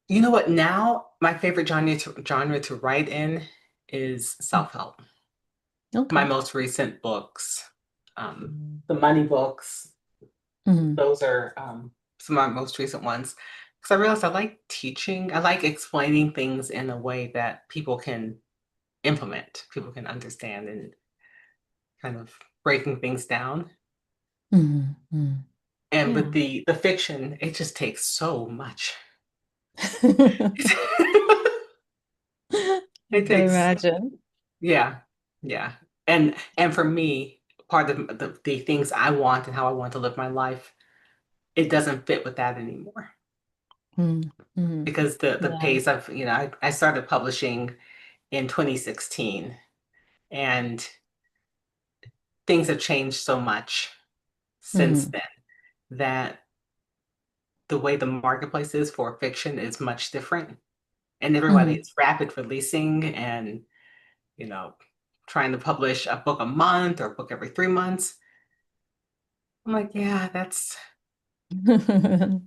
You know what? Now, my favorite genre to write in is Mm. self-help. My Okay. most recent books, the money books, Mhm. those are some of my most recent ones. Because I realized I like teaching. I like explaining things in a way that people can implement, people can understand, and kind of breaking things down. Mhm. Mhm. And with Yeah. the fiction, it just takes so much. I It can takes, imagine. yeah, yeah. And for me, part of the things I want and how I want to live my life, it doesn't fit with that anymore. Mm. Mhm. Because the Yeah. pace of, I started publishing in 2016 and things have changed so much since Mhm. then that the way the marketplace is for fiction is much different. And everybody Mhm. is rapid releasing and, you know, trying to publish a book a month or a book every 3 months. I'm like, yeah,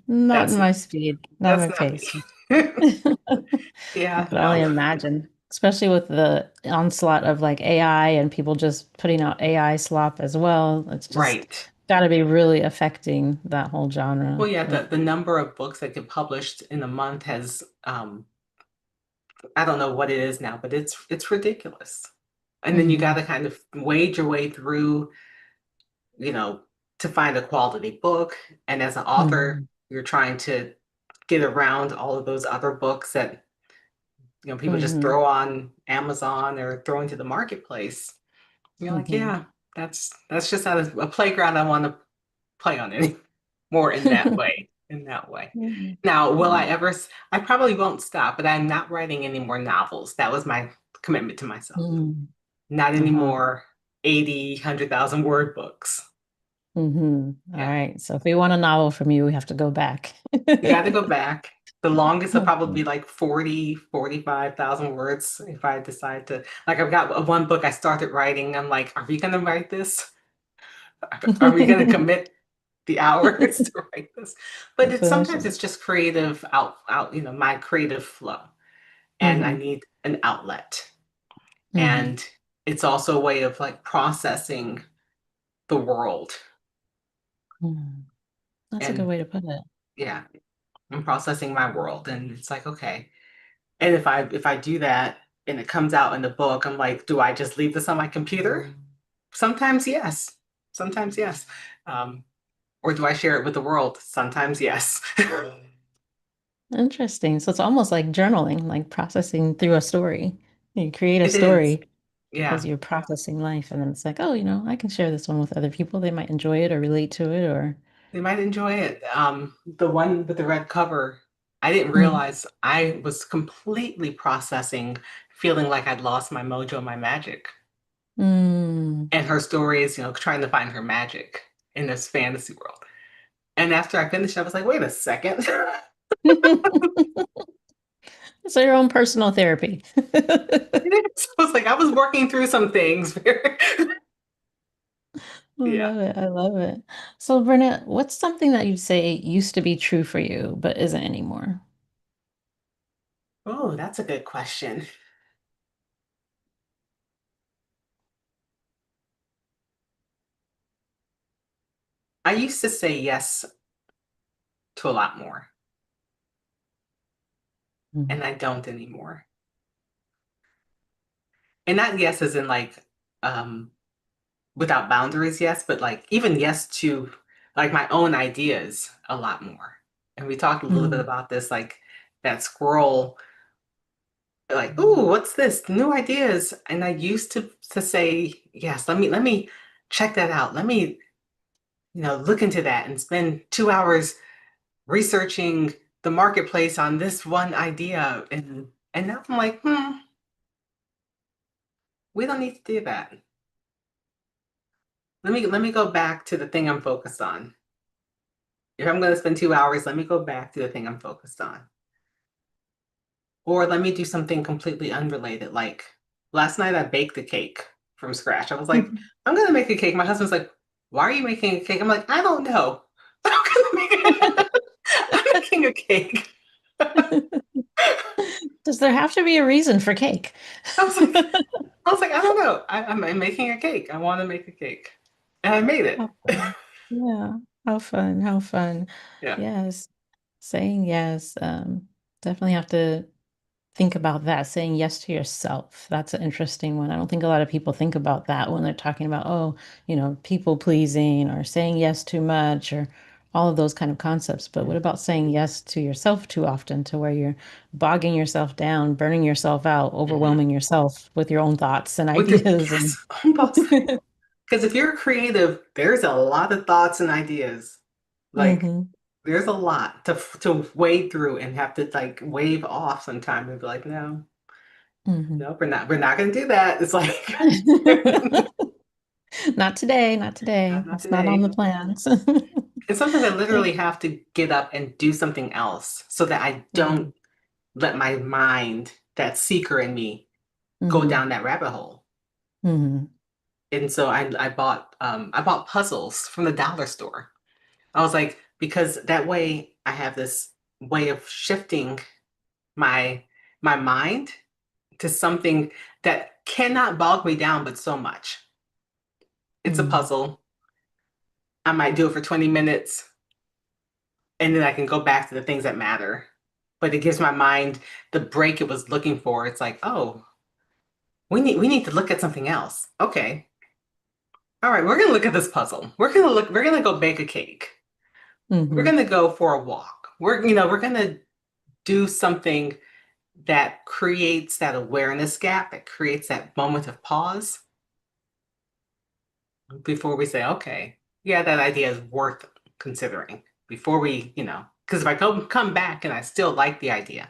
Not that's my speed, not that's my not me. pace. I Yeah, could only no. imagine, especially with the onslaught of like AI and people just putting out AI slop as well. It's just Right. got to be really affecting that whole genre. Well, yeah, Like, the number of books that get published in a month has I don't know what it is now, but it's ridiculous. And then you got hmm to kind of wade your way through, you know, to find a quality book. And as an author, hmm you're trying to get around all of those other books that, people just hmm throw on Amazon or throw into the marketplace. You're like, hmm yeah, that's just not a playground I want to play on anymore in that way. In that way. hmm Now, will I ever? I probably won't stop, but I'm not writing any more novels. That was my commitment to myself. hmm Not Uh-huh. anymore 80, 100,000 word books. All Yeah. right. So if we want a novel from you, we have to go back. You got to go back. The longest will probably Okay. be like 40, 45,000 words if I decide to. Like, I've got one book I started writing. I'm like, are we going to write this? Are we going to commit the hours to write this? But Finish sometimes it. it's just creative my creative flow. And I hmm need an outlet. hmm And it's also a way of like processing the world. hmm That's a good And way to put it. yeah, I'm processing my world. And it's like, okay. And if I do that and it comes out in the book, I'm like, do I just leave this on my computer? Sometimes yes. Sometimes yes. Um, or do I share it with the world? Sometimes yes. Interesting. So it's almost like journaling, like processing through a story. You create a It is. story as Yeah. you're processing life, and then it's like, oh, I can share this one with other people. They might enjoy it or relate to it, or They might enjoy it. The one with the red cover, I didn't mm. realize I was completely processing, feeling like I'd lost my mojo, my magic. Mm. And her story is, trying to find her magic in this fantasy world. And after I finished, I was like, wait a second. So your own personal therapy. So I was like, I was working through some things. Yeah. Love it. I love it. So, Bernette, what's something that you'd say used to be true for you, but isn't anymore? Oh, that's a good question. I used to say yes to a lot more, and Mm. I don't anymore. And not yes as in like um without boundaries, yes, but like even yes to like my own ideas a lot more. And we talked a little bit Mm. about this, like that squirrel, like, ooh, what's this? New ideas. And I used to say, yes, let me check that out. Let me, look into that and spend 2 hours researching the marketplace on this one idea. And now I'm like, we don't need to do that. Let me go back to the thing I'm focused on. If I'm going to spend 2 hours, let me go back to the thing I'm focused on. Or let me do something completely unrelated. Like last night, I baked a cake from scratch. I was like, I'm going to make a cake. My husband's like, why are you making a cake? I'm like, I don't know. I'm going to make it. I'm making a cake. Does there have to be a reason for cake? I was like, I don't know. I'm making a cake. I want to make a cake. And I made it. How fun. Yeah. How fun. How fun. Yeah. Yes. Saying yes. Definitely have to think about that, saying yes to yourself. That's an interesting one. I don't think a lot of people think about that when they're talking about, oh, people pleasing or saying yes too much or all of those kind of concepts. But what about saying yes to yourself too often to where you're bogging yourself down, burning yourself out, Hmm. overwhelming yourself with your own thoughts and With your, ideas and yes, on both sides. Because if you're creative, there's a lot of thoughts and ideas. Like hmm there's a lot to wade through and have to like wave off sometime and be like, no, hmm no, we're not gonna do that. It's like Not today, not today. not That's not on the today. plans. And sometimes I Yeah. literally have to get up and do something else so that I don't hmm let my mind, that seeker in me, go hmm down that rabbit hole. hmm And so I bought puzzles from the dollar store. I was like, because that way I have this way of shifting my my mind to something that cannot bog me down, but so much. It's a hmm puzzle. I might do it for 20 minutes and then I can go back to the things that matter. But it gives my mind the break it was looking for. It's like, oh, we need to look at something else. Okay. All right, we're gonna look at this puzzle. We're gonna go bake a cake. We're Hmm. gonna go for a walk. We're gonna do something that creates that awareness gap, that creates that moment of pause before we say, okay, yeah, that idea is worth considering. Before because if I come back and I still like the idea,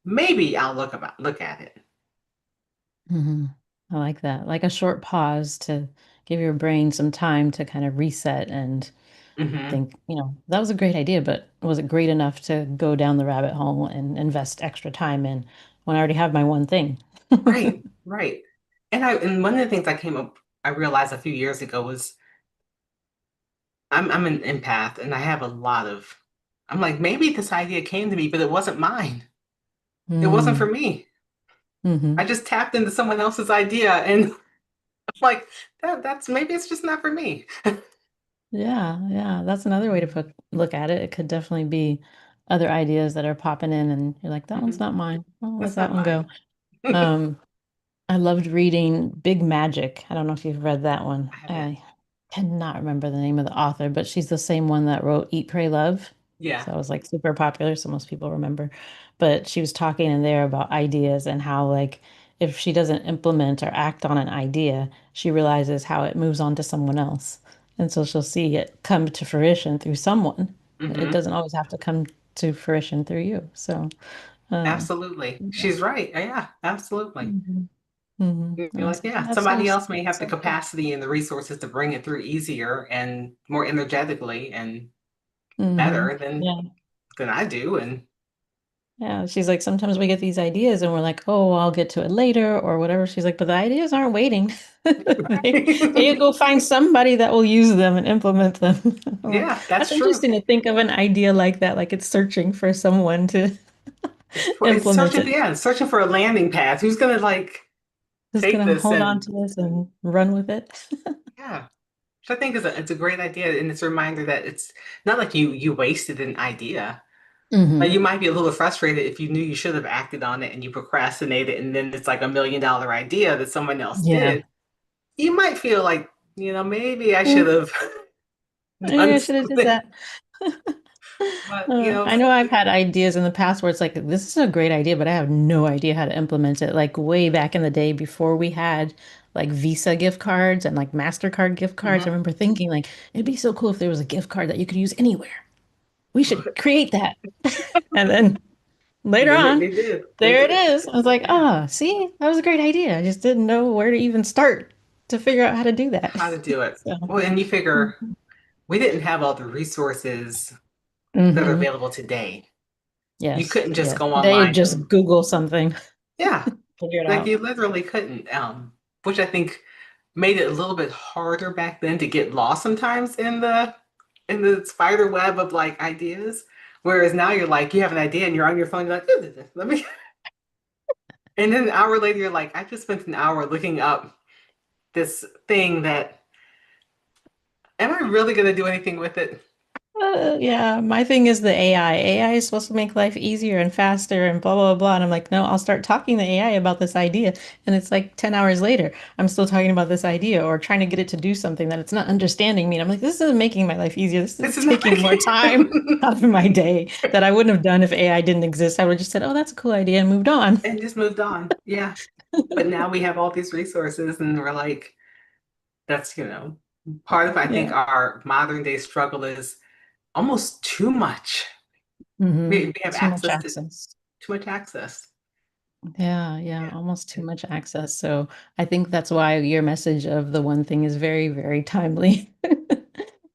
maybe I'll look at it. Hmm. I like that. Like a short pause to give your brain some time to kind of reset and Hmm. think, that was a great idea, but was it great enough to go down the rabbit hole and invest extra time in when I already have my one thing? Right, right. And one of the things I realized a few years ago was I'm an empath and I have a lot of I'm like, maybe this idea came to me, but it wasn't mine. It wasn't for Mm. me. I Hmm. just tapped into someone else's idea and I'm like, that's maybe it's just not for me. Yeah, yeah, that's another way to look at it. It could definitely be other ideas that are popping in, and you're like, that one's Mhm. not mine. I'll let That's that not one go. mine. I Um, I loved reading Big Magic. I don't know if you've read that one. haven't. I cannot remember the name of the author, but she's the same one that wrote Eat, Pray, Love. Yeah. So it was like super popular, so most people remember. But she was talking in there about ideas and how, like, if she doesn't implement or act on an idea, she realizes how it moves on to someone else. And so she'll see it come to fruition through someone. It Hmm. doesn't always have to come to fruition through you. So, Absolutely. yeah. She's right. Yeah, absolutely. Hmm. Hmm. You're And I like, was like, yeah, that's so, somebody else may have the so cool. capacity and the resources to bring it through easier and more energetically and Hmm. better Yeah. than I do. And Yeah. She's like, sometimes we get these ideas and we're like, oh, I'll get to it later or whatever. She's like, but the ideas aren't waiting. They go find somebody that will use them and implement them. I'm like, yeah, that's that's true. interesting to think of an idea like that, like it's searching for someone to It's implement searching, it. yeah, it's searching for a landing pad. Who's gonna Just take gonna this hold on and to this and run with it. yeah, which I think it's a great idea, and it's a reminder that it's not like you wasted an idea. Like Hmm. you might be a little frustrated if you knew you should have acted on it and you procrastinated, and then it's like $1 million idea that someone else Yeah. did. You might feel like, maybe I should Mm, have maybe done I should have did something. that. But I know I've had ideas in the past where it's like, this is a great idea, but I have no idea how to implement it. Like way back in the day before we had like Visa gift cards and like MasterCard gift cards, I mhm. remember thinking like, it'd be so cool if there was a gift card that you could use anywhere. We should create that. And then And later then on, they did. They there it did. is. I was like, Yeah. ah, see, that was a great idea. I just didn't know where to even start to figure out how to do that. How to do it. So, Well, and you figure we didn't have all the resources that are hmm. available today. You Yes, couldn't just yes. go Today, online just Google something, yeah, figure it like out. you literally couldn't, which I think made it a little bit harder back then to get lost sometimes in the spider web of like ideas. Whereas now you're like, you have an idea and you're on your phone, you're like, let me, and then an hour later, you're like, I just spent an hour looking up this thing that, am I really going to do anything with it? Yeah, my thing is the AI. AI is supposed to make life easier and faster and blah, blah, blah. And I'm like, no, I'll start talking to AI about this idea. And it's like 10 hours later, I'm still talking about this idea or trying to get it to do something that it's not understanding me. And I'm like, this isn't making my life easier. This is This is not taking more time out of my day that I wouldn't have done if AI didn't exist. I would have just said, oh, that's a cool idea and moved on. and just moved on. Yeah. But now we have all these resources and we're like, that's, part of, I think, Yeah. our modern day struggle is almost too much. Hmm. We have Too much access to access. too much access. Yeah, yeah, Yeah. almost too much access. So I think that's why your message of the one thing is very, very timely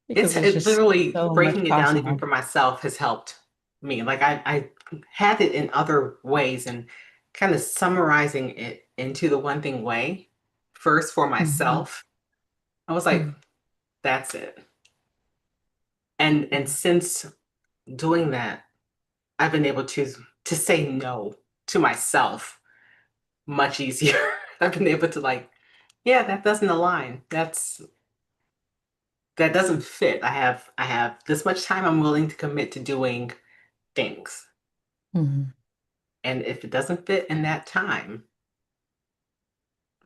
because there's It just literally so much breaking it down even possible. for myself has helped me. Like I had it in other ways and kind of summarizing it into the one thing way first for Hmm. myself. I was like, that's it. And since doing that, I've been able to say no to myself much easier. I've been able to like, yeah, that doesn't align. that doesn't fit. I have this much time I'm willing to commit to doing things. Mhm. And if it doesn't fit in that time,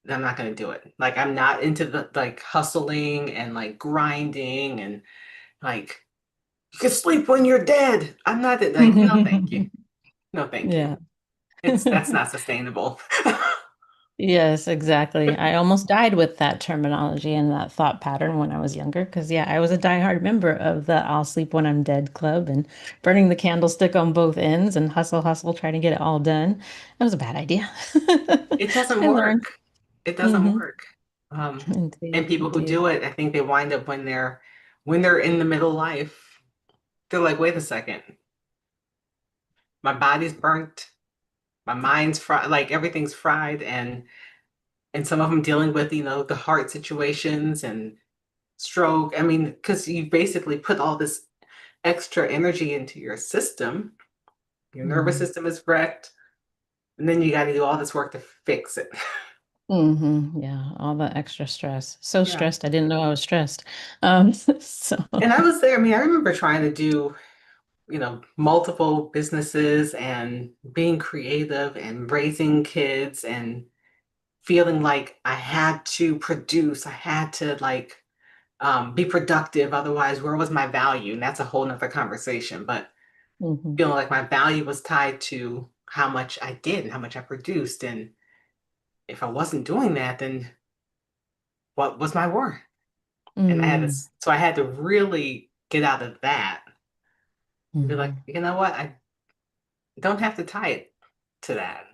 then I'm not going to do it. Like I'm not into the like hustling and like grinding and like you can sleep when you're dead. I'm not like no thank you. No thank you. Yeah. That's not sustainable. Yes, exactly. I almost died with that terminology and that thought pattern when I was younger because, yeah, I was a diehard member of the I'll sleep when I'm dead club and burning the candlestick on both ends and hustle, hustle, trying to get it all done. That was a bad idea. It doesn't I learned. work. It doesn't Hmm. work. And Indeed, people who indeed. do it, I think they wind up when they're in the middle life, they're like, wait a second, my body's burnt, my mind's fried, like everything's fried, and some of them dealing with, the heart situations and stroke. I mean, because you basically put all this extra energy into your system, your nervous Mm-hmm. system is wrecked, and then you got to do all this work to fix it. Mm-hmm. Yeah, all the extra stress. So Yeah. stressed, I didn't know I was stressed. So And I was there. I mean, I remember trying to do multiple businesses and being creative and raising kids and feeling like I had to produce, I had to like be productive. Otherwise, where was my value? And that's a whole nother conversation. But hmm feeling like my value was tied to how much I did and how much I produced. And if I wasn't doing that, then what was my worth? And I had mm this, so I had to really get out of that and be like, hmm you know what? I don't have to tie it to that.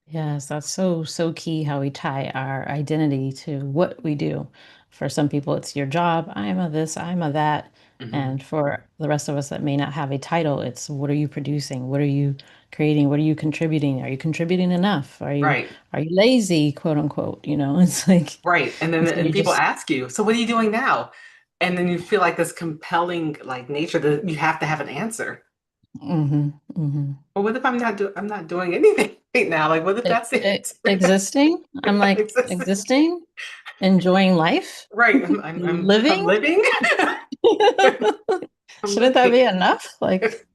Yes, that's so, so key how we tie our identity to what we do. For some people, it's your job. I'm a this, I'm a that. Hmm. And for the rest of us that may not have a title, it's what are you producing? What are you creating? What are you contributing? Are you contributing enough? Right. Are you lazy, quote unquote? It's like, Right. And then and so and you're people just, ask you, so what are you doing now? And then you feel like this compelling like nature that you have to have an answer. hmm Well, what if I'm not doing anything right now? Like what if that's it? Existing. I'm like It's just- existing, enjoying life, right. I'm living. living. I'm Shouldn't that be living. enough? Like,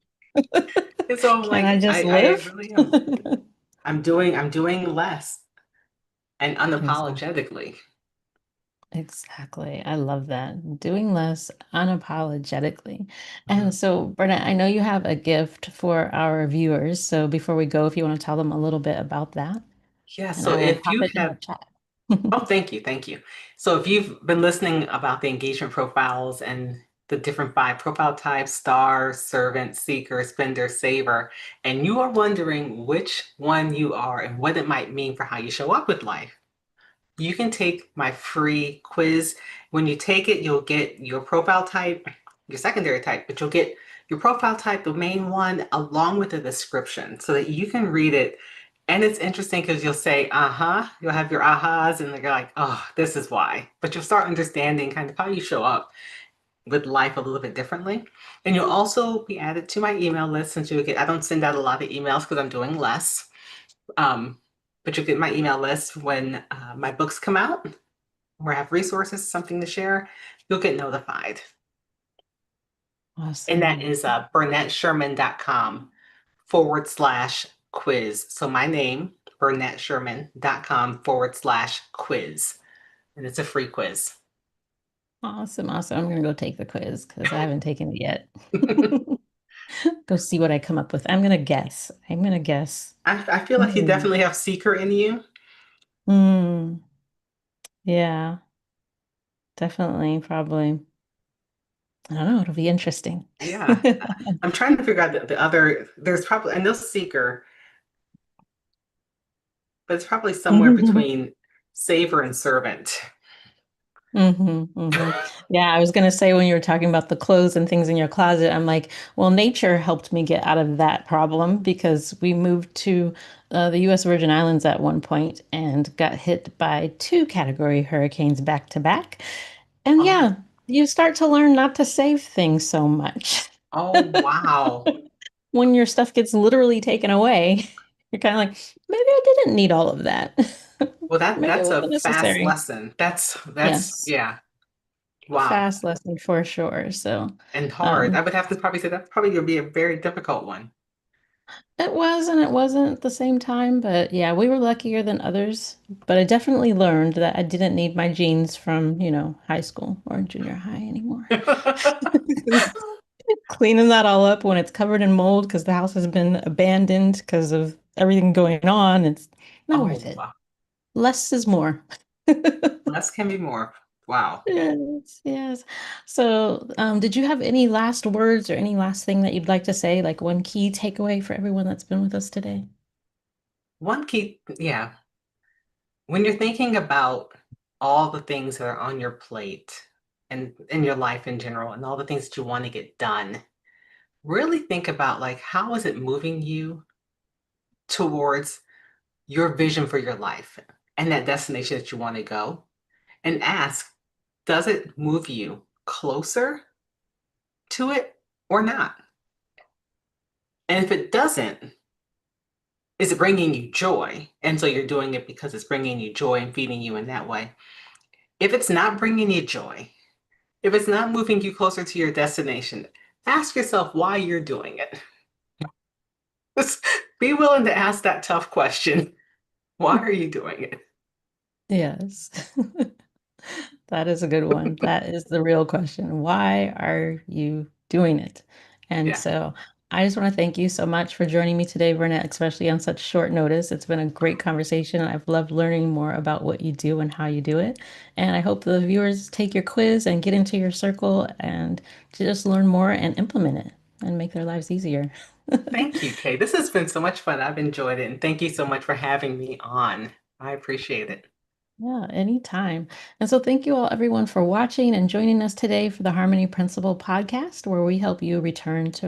And so I'm can I like, just I live? really am. I'm doing less and Exactly. unapologetically. Exactly. I love that. Doing less unapologetically. And Mhm. so, Bernette, I know you have a gift for our viewers. So before we go, if you want to tell them a little bit about that, Yeah, and so I will if pop you it in the have chat. Oh, thank you. Thank you. So if you've been listening about the engagement profiles and the different five profile types, star, servant, seeker, spender, saver, and you are wondering which one you are and what it might mean for how you show up with life, you can take my free quiz. When you take it, you'll get your profile type, your secondary type, but you'll get your profile type, the main one, along with the description so that you can read it. And it's interesting because you'll say, uh-huh, you'll have your ahas, and you're like, oh, this is why. But you'll start understanding kind of how you show up with life a little bit differently. And you'll also be added to my email list since I don't send out a lot of emails because I'm doing less. Um, but you'll get my email list when my books come out or have resources, something to share, you'll get notified. And that Awesome. is BernetteSherman.com/quiz. So my name, BernetteSherman.com/quiz. And it's a free quiz. Awesome. Awesome. I'm going to go take the quiz because I haven't taken it yet. Go see what I come up with. I'm going to guess. I'm going to guess. I feel like you Hmm. definitely have seeker in you. Hmm. Yeah, definitely. Probably. I don't know. It'll be interesting. Yeah. I'm trying to figure out the other, there's probably, I know seeker, but it's probably somewhere between saver and servant. Yeah, I was gonna say when you were talking about the clothes and things in your closet, I'm like, well, nature helped me get out of that problem because we moved to the U.S. Virgin Islands at one point and got hit by two category hurricanes back to back. And Oh, yeah, you start to learn not to save things so much. oh, wow. When your stuff gets literally taken away, you're kind of like, maybe I didn't need all of that. Well, Maybe it that's a wasn't fast necessary. lesson. That's Yes. yeah. Wow. fast lesson for sure. So, And hard. I um, would have to probably say that's probably going to be a very difficult one. it was and it wasn't at the same time, but yeah, we were luckier than others. But I definitely learned that I didn't need my genes from, high school or junior high anymore. Cleaning that all up when it's covered in mold because the house has been abandoned because of everything going on, it's not Oh, worth it. wow. Less is more. Less can be more. Wow. Yes, yes. So, did you have any last words or any last thing that you'd like to say, like one key takeaway for everyone that's been with us today? One key, yeah, when you're thinking about all the things that are on your plate and in your life in general and all the things that you want to get done, really think about like how is it moving you towards your vision for your life and that destination that you want to go and ask, does it move you closer to it or not? And if it doesn't, is it bringing you joy? And so you're doing it because it's bringing you joy and feeding you in that way. If it's not bringing you joy, if it's not moving you closer to your destination, ask yourself why you're doing it. Just be willing to ask that tough question. Why are you doing it? Yes. That is a good one. That is the real question. Why are you doing it? And Yeah. so I just want to thank you so much for joining me today, Bernette, especially on such short notice. It's been a great conversation. I've loved learning more about what you do and how you do it. And I hope the viewers take your quiz and get into your circle and just learn more and implement it and make their lives easier. Thank you, Kay. This has been so much fun. I've enjoyed it. And thank you so much for having me on. I appreciate it. Yeah, anytime. And so thank you all, everyone, for watching and joining us today for the Harmony Principle podcast, where we help you return to